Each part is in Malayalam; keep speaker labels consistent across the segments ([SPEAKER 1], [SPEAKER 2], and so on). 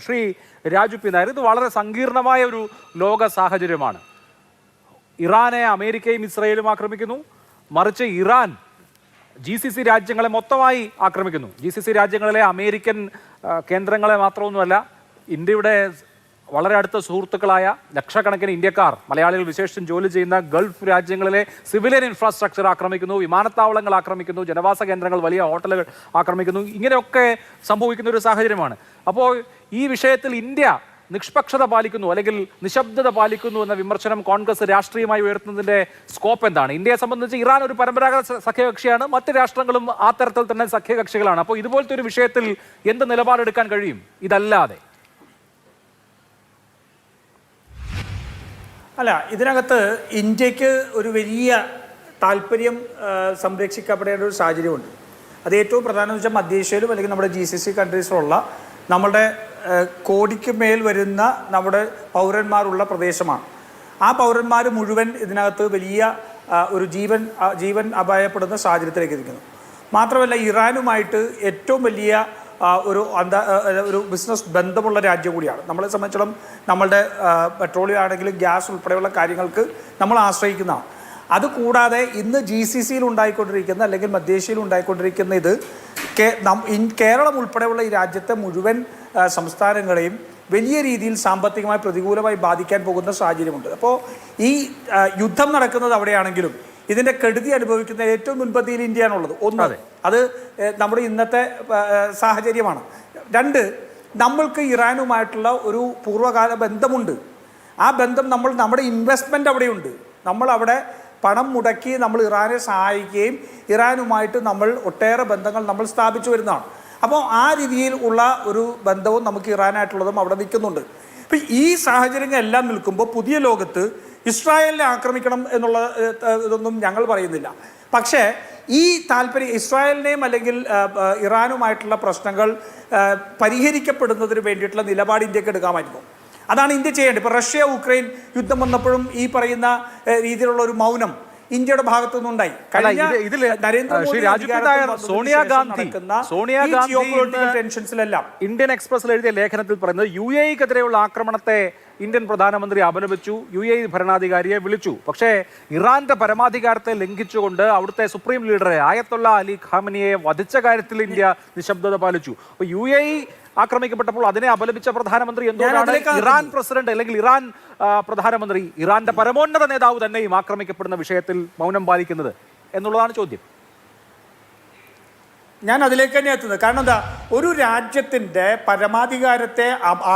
[SPEAKER 1] ശ്രീ രാജു പി നായർ, ഇത് വളരെ സങ്കീർണമായ ഒരു ലോക സാഹചര്യമാണ്. ഇറാനെ അമേരിക്കയും ഇസ്രയേലും ആക്രമിക്കുന്നു, മറിച്ച് ഇറാൻ GCC രാജ്യങ്ങളെ മൊത്തമായി ആക്രമിക്കുന്നു. GCC രാജ്യങ്ങളിലെ അമേരിക്കൻ കേന്ദ്രങ്ങളെ മാത്രമൊന്നുമല്ല, ഇന്ത്യയുടെ വളരെ അടുത്ത സുഹൃത്തുക്കളായ ലക്ഷക്കണക്കിന് ഇന്ത്യക്കാർ, മലയാളികൾ വിശേഷിച്ചും ജോലി ചെയ്യുന്ന ഗൾഫ് രാജ്യങ്ങളിലെ സിവിലിയൻ ഇൻഫ്രാസ്ട്രക്ചർ ആക്രമിക്കുന്നു, വിമാനത്താവളങ്ങൾ ആക്രമിക്കുന്നു, ജനവാസ കേന്ദ്രങ്ങൾ, വലിയ ഹോട്ടലുകൾ ആക്രമിക്കുന്നു. ഇങ്ങനെയൊക്കെ സംഭവിക്കുന്ന ഒരു സാഹചര്യമാണ്. അപ്പോൾ ഈ വിഷയത്തിൽ ഇന്ത്യ നിഷ്പക്ഷത പാലിക്കുന്നു അല്ലെങ്കിൽ നിശബ്ദത പാലിക്കുന്നു എന്ന വിമർശനം കോൺഗ്രസ് രാഷ്ട്രീയമായി ഉയർത്തുന്നതിന്റെ സ്കോപ്പ് എന്താണ്? ഇന്ത്യയെ സംബന്ധിച്ച് ഇറാൻ ഒരു പരമ്പരാഗത സഖ്യകക്ഷിയാണ്, മറ്റ് രാഷ്ട്രങ്ങളും ആ തരത്തിൽ തന്നെ സഖ്യകക്ഷികളാണ്. അപ്പോൾ ഇതുപോലത്തെ ഒരു വിഷയത്തിൽ എന്ത് നിലപാടെടുക്കാൻ കഴിയും ഇതല്ലാതെ?
[SPEAKER 2] അല്ല, ഇതിനകത്ത് ഇന്ത്യക്ക് ഒരു വലിയ താല്പര്യം സംരക്ഷിക്കപ്പെടേണ്ട ഒരു സാഹചര്യമുണ്ട്. അത് ഏറ്റവും പ്രധാനം എന്ന് വെച്ചാൽ മധ്യേഷ്യയിലും അല്ലെങ്കിൽ നമ്മുടെ GCC കൺട്രീസിലുള്ള നമ്മുടെ കോടിക്ക് മേൽ വരുന്ന നമ്മുടെ പൗരന്മാരുള്ള പ്രദേശമാണ്. ആ പൗരന്മാർ മുഴുവൻ ഇതിനകത്ത് വലിയ ഒരു ജീവൻ അപായപ്പെടുന്ന സാഹചര്യത്തിലേക്ക് ഇരിക്കുന്നു. മാത്രമല്ല, ഇറാനുമായിട്ട് ഏറ്റവും വലിയ ഒരു ബിസിനസ് ബന്ധമുള്ള രാജ്യം കൂടിയാണ്. നമ്മളെ സംബന്ധിച്ചിടത്തോളം നമ്മളുടെ പെട്രോളിയം ആണെങ്കിലും ഗ്യാസ് ഉൾപ്പെടെയുള്ള കാര്യങ്ങൾക്ക് നമ്മൾ ആശ്രയിക്കുന്നതാണ്. അതുകൂടാതെ ഇന്ന് GCCയിൽ ഉണ്ടായിക്കൊണ്ടിരിക്കുന്ന അല്ലെങ്കിൽ മധ്യേഷ്യയിൽ ഉണ്ടായിക്കൊണ്ടിരിക്കുന്ന ഇത് കേരളം ഉൾപ്പെടെയുള്ള ഈ രാജ്യത്തെ മുഴുവൻ സംസ്ഥാനങ്ങളെയും വലിയ രീതിയിൽ സാമ്പത്തികമായി പ്രതികൂലമായി ബാധിക്കാൻ പോകുന്ന സാഹചര്യമുണ്ട്. അപ്പോൾ ഈ യുദ്ധം നടക്കുന്നത് അവിടെയാണെങ്കിലും ഇതിൻ്റെ കെടുതി അനുഭവിക്കുന്ന ഏറ്റവും മുൻപന്തിയിൽ ഇന്ത്യയാണുള്ളത്. ഒന്ന്, അത് നമ്മുടെ ഇന്നത്തെ സാഹചര്യമാണ്. രണ്ട്, നമ്മൾക്ക് ഇറാനുമായിട്ടുള്ള ഒരു പൂർവ്വകാല ബന്ധമുണ്ട്. ആ ബന്ധം നമ്മുടെ ഇൻവെസ്റ്റ്മെൻറ്റ് അവിടെയുണ്ട്. നമ്മൾ അവിടെ പണം മുടക്കി നമ്മൾ ഇറാനെ സഹായിക്കുകയും ഇറാനുമായിട്ട് നമ്മൾ ഒട്ടേറെ ബന്ധങ്ങൾ നമ്മൾ സ്ഥാപിച്ചു വരുന്നതാണ്. അപ്പോൾ ആ രീതിയിൽ ഉള്ള ഒരു ബന്ധവും നമുക്ക് ഇറാനായിട്ടുള്ളതും അവിടെ നിൽക്കുന്നുണ്ട്. ഇപ്പം ഈ സാഹചര്യങ്ങളെല്ലാം നിൽക്കുമ്പോൾ പുതിയ ലോകത്ത് ഇസ്രായേലിനെ ആക്രമിക്കണം എന്നുള്ള ഇതൊന്നും ഞങ്ങൾ പറയുന്നില്ല. പക്ഷേ ഈ താല്പര്യം ഇസ്രായേലിനെയും അല്ലെങ്കിൽ ഇറാനുമായിട്ടുള്ള പ്രശ്നങ്ങൾ പരിഹരിക്കപ്പെടുന്നതിന് വേണ്ടിയിട്ടുള്ള നിലപാട് ഇന്ത്യക്ക് എടുക്കാമായിരുന്നു. അതാണ് ഇന്ത്യ ചെയ്യേണ്ടത്. ഇപ്പോൾ റഷ്യ ഉക്രൈൻ യുദ്ധം വന്നപ്പോഴും ഈ പറയുന്ന രീതിയിലുള്ള ഒരു മൗനം ഇന്ത്യയുടെ ഭാഗത്തു നിന്നുണ്ടായി. ടെൻഷൻസിലെല്ലാം
[SPEAKER 1] ഇന്ത്യൻ എക്സ്പ്രസിൽ എഴുതിയ ലേഖനത്തിൽ പറയുന്നത് UAE-ക്കെതിരെയുള്ള ആക്രമണത്തെ ഇന്ത്യൻ പ്രധാനമന്ത്രി അപലപിച്ചു, UAE ഭരണാധികാരിയെ വിളിച്ചു. പക്ഷേ ഇറാന്റെ പരമാധികാരത്തെ ലംഘിച്ചുകൊണ്ട് അവിടുത്തെ സുപ്രീം ലീഡറെ ആയത്തുള്ള അലി ഖാമനിയെ വധിച്ച കാര്യത്തിൽ ഇന്ത്യ നിശബ്ദത പാലിച്ചു. അപ്പോൾ UAE ആക്രമിക്കപ്പെട്ടപ്പോൾ അതിനെ അപലപിച്ച പ്രധാനമന്ത്രി എന്തുകൊണ്ടാണ് ഇറാൻ പ്രസിഡന്റ് അല്ലെങ്കിൽ ഇറാൻ പ്രധാനമന്ത്രി, ഇറാന്റെ പരമോന്നത നേതാവ് തന്നെയും ആക്രമിക്കപ്പെടുന്ന വിഷയത്തിൽ മൗനം പാലിക്കുന്നത് എന്നുള്ളതാണ് ചോദ്യം.
[SPEAKER 2] ഞാൻ അതിലേക്ക് തന്നെ എത്തുന്നത്. കാരണം എന്താ, ഒരു രാജ്യത്തിൻ്റെ പരമാധികാരത്തെ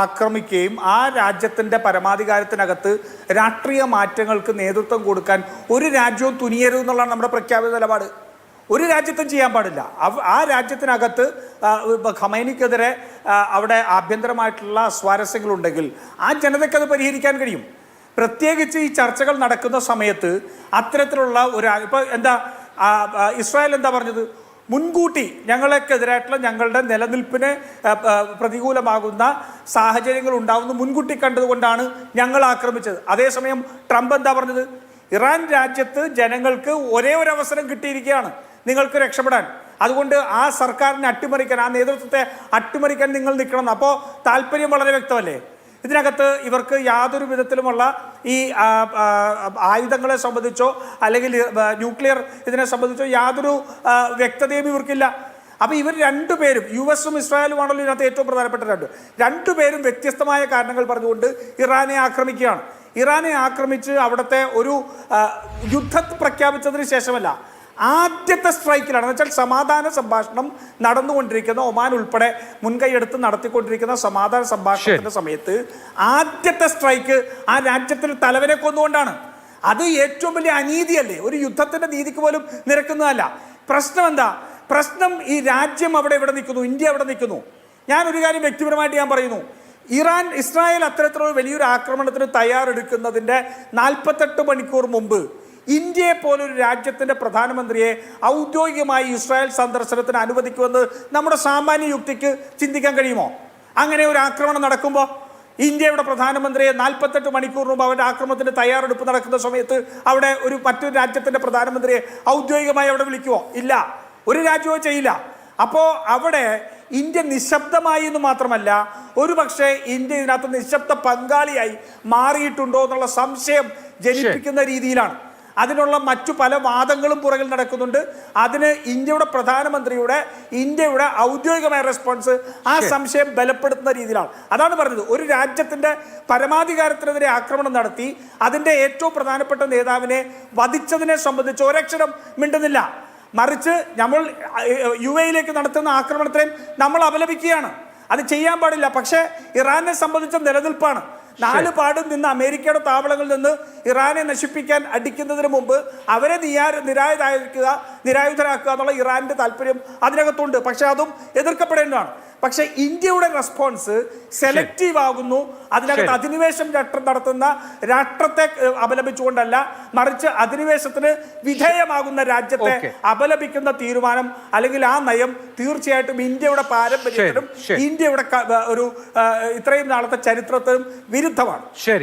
[SPEAKER 2] ആക്രമിക്കുകയും ആ രാജ്യത്തിൻ്റെ പരമാധികാരത്തിനകത്ത് രാഷ്ട്രീയ മാറ്റങ്ങൾക്ക് നേതൃത്വം കൊടുക്കാൻ ഒരു രാജ്യവും തുനിയരുത് എന്നുള്ളതാണ് നമ്മുടെ പ്രഖ്യാപിത നിലപാട്. ഒരു രാജ്യത്തും ചെയ്യാൻ പാടില്ല. ആ രാജ്യത്തിനകത്ത് ഖമൈനിക്കെതിരെ അവിടെ ആഭ്യന്തരമായിട്ടുള്ള സ്വാരസ്യങ്ങളുണ്ടെങ്കിൽ ആ ജനതയ്ക്ക് അത് പരിഹരിക്കാൻ കഴിയും. പ്രത്യേകിച്ച് ഈ ചർച്ചകൾ നടക്കുന്ന സമയത്ത് അത്തരത്തിലുള്ള ഇപ്പോൾ എന്താ ഇസ്രായേൽ എന്താ പറഞ്ഞത്, മുൻകൂട്ടി ഞങ്ങൾക്കെതിരായിട്ടുള്ള ഞങ്ങളുടെ നിലനിൽപ്പിന് പ്രതികൂലമാകുന്ന സാഹചര്യങ്ങൾ ഉണ്ടാവുന്ന മുൻകൂട്ടി കണ്ടതുകൊണ്ടാണ് ഞങ്ങൾ ആക്രമിച്ചത്. അതേസമയം ട്രംപ് എന്താ പറഞ്ഞത്, ഇറാൻ രാജ്യത്ത് ജനങ്ങൾക്ക് ഒരേ ഒരു അവസരം കിട്ടിയിരിക്കുകയാണ് നിങ്ങൾക്ക് രക്ഷപ്പെടാൻ, അതുകൊണ്ട് ആ സർക്കാരിനെ അട്ടിമറിക്കാൻ, ആ നേതൃത്വത്തെ അട്ടിമറിക്കാൻ നിങ്ങൾ നിൽക്കണം. അപ്പോൾ താല്പര്യം വളരെ വ്യക്തമല്ലേ? ഇതിനകത്ത് ഇവർക്ക് യാതൊരു വിധത്തിലുമുള്ള ഈ ആയുധങ്ങളെ സംബന്ധിച്ചോ അല്ലെങ്കിൽ ന്യൂക്ലിയർ ഇതിനെ സംബന്ധിച്ചോ യാതൊരു വ്യക്തതയും ഇവർക്കില്ല. അപ്പോൾ ഇവർ രണ്ടുപേരും, US-ഉം ഇസ്രായേലുമാണല്ലോ ഇതിനകത്ത് ഏറ്റവും പ്രധാനപ്പെട്ട രണ്ടുപേരും വ്യത്യസ്തമായ കാരണങ്ങൾ പറഞ്ഞുകൊണ്ട് ഇറാനെ ആക്രമിക്കുകയാണ്. ഇറാനെ ആക്രമിച്ച് അവിടുത്തെ ഒരു യുദ്ധം പ്രഖ്യാപിച്ചതിന് ശേഷമല്ല, ആദ്യത്തെ സ്ട്രൈക്കിലാണ്. എന്ന് വെച്ചാൽ സമാധാന സംഭാഷണം നടന്നുകൊണ്ടിരിക്കുന്ന ഒമാൻ ഉൾപ്പെടെ മുൻകൈയെടുത്ത് നടത്തിക്കൊണ്ടിരിക്കുന്ന സമാധാന സംഭാഷണത്തിന്റെ സമയത്ത് ആദ്യത്തെ സ്ട്രൈക്ക് ആ രാജ്യത്തിന് തലവനെ കൊന്നുകൊണ്ടാണ്. അത് ഏറ്റവും വലിയ അനീതിയല്ലേ? ഒരു യുദ്ധത്തിന്റെ നീതിക്ക് പോലും നിരക്കുന്നതല്ല. പ്രശ്നം എന്താ? പ്രശ്നം ഈ രാജ്യം ഇവിടെ നിൽക്കുന്നു, ഇന്ത്യ അവിടെ നിൽക്കുന്നു. ഞാനൊരു കാര്യം വ്യക്തിപരമായിട്ട് ഞാൻ പറയുന്നു, ഇസ്രായേൽ അത്തരത്തിലുള്ള വലിയൊരു ആക്രമണത്തിന് തയ്യാറെടുക്കുന്നതിൻ്റെ 48 മണിക്കൂർ മുമ്പ് ഇന്ത്യയെ പോലൊരു രാജ്യത്തിൻ്റെ പ്രധാനമന്ത്രിയെ ഔദ്യോഗികമായി ഇസ്രായേൽ സന്ദർശനത്തിന് അനുവദിക്കുമെന്ന് നമ്മുടെ സാമാന്യ യുക്തിക്ക് ചിന്തിക്കാൻ കഴിയുമോ? അങ്ങനെ ഒരു ആക്രമണം നടക്കുമ്പോൾ ഇന്ത്യയുടെ പ്രധാനമന്ത്രിയെ 48 മണിക്കൂർ മുമ്പ് അവരുടെ ആക്രമണത്തിന് തയ്യാറെടുപ്പ് നടക്കുന്ന സമയത്ത് അവിടെ മറ്റൊരു രാജ്യത്തിൻ്റെ പ്രധാനമന്ത്രിയെ ഔദ്യോഗികമായി അവിടെ വിളിക്കുമോ? ഇല്ല, ഒരു രാജ്യവും ചെയ്യില്ല. അപ്പോൾ അവിടെ ഇന്ത്യ നിശബ്ദമായി എന്ന് മാത്രമല്ല, ഒരു പക്ഷേ ഇന്ത്യ ഇതിനകത്ത് നിശബ്ദ പങ്കാളിയായി മാറിയിട്ടുണ്ടോ എന്നുള്ള സംശയം ജനിപ്പിക്കുന്ന രീതിയിലാണ്. അതിനുള്ള മറ്റു പല വാദങ്ങളും പുറകിൽ നടക്കുന്നുണ്ട്. അതിന് ഇന്ത്യയുടെ പ്രധാനമന്ത്രിയുടെ ഔദ്യോഗികമായ റെസ്പോൺസ് ആ സംശയം ബലപ്പെടുത്തുന്ന രീതിയിലാണ്. അതാണ് പറഞ്ഞത്, ഒരു രാജ്യത്തിന്റെ പരമാധികാരത്തിനെതിരെ ആക്രമണം നടത്തി അതിന്റെ ഏറ്റവും പ്രധാനപ്പെട്ട നേതാവിനെ വധിച്ചതിനെ സംബന്ധിച്ച് ഒരക്ഷരം മിണ്ടുന്നില്ല. മറിച്ച് നമ്മൾ UAE നടത്തുന്ന ആക്രമണത്തെ നമ്മൾ അപലപിക്കുകയാണ്. അത് ചെയ്യാൻ പാടില്ല. പക്ഷേ ഇറാനെ സംബന്ധിച്ച നിലനിൽപ്പാണ്. 4 പാടും നിന്ന് അമേരിക്കയുടെ താവളങ്ങളിൽ നിന്ന് ഇറാനെ നശിപ്പിക്കാൻ അടിക്കുന്നതിന് മുമ്പ് അവരെ നിരായുധരാക്കുക എന്നുള്ള ഇറാന്റെ താല്പര്യം അതിനകത്തുണ്ട്. പക്ഷെ അതും എതിർക്കപ്പെടേണ്ടതാണ്. പക്ഷെ ഇന്ത്യയുടെ റെസ്പോൺസ് സെലക്റ്റീവ് ആകുന്നു. അതിനകത്ത് അധിനിവേശം നടത്തുന്ന രാഷ്ട്രത്തെ അപലപിച്ചുകൊണ്ടല്ല, മറിച്ച് അധിനിവേശത്തിന് വിധേയമാകുന്ന രാജ്യത്തെ അപലപിക്കുന്ന തീരുമാനം അല്ലെങ്കിൽ ആ നയം തീർച്ചയായിട്ടും ഇന്ത്യയുടെ പാരമ്പര്യത്തിനും ഇന്ത്യയുടെ ഒരു ഇത്രയും നാളത്തെ ചരിത്രത്തിനും വിരുദ്ധമാണ്.
[SPEAKER 1] ശരി.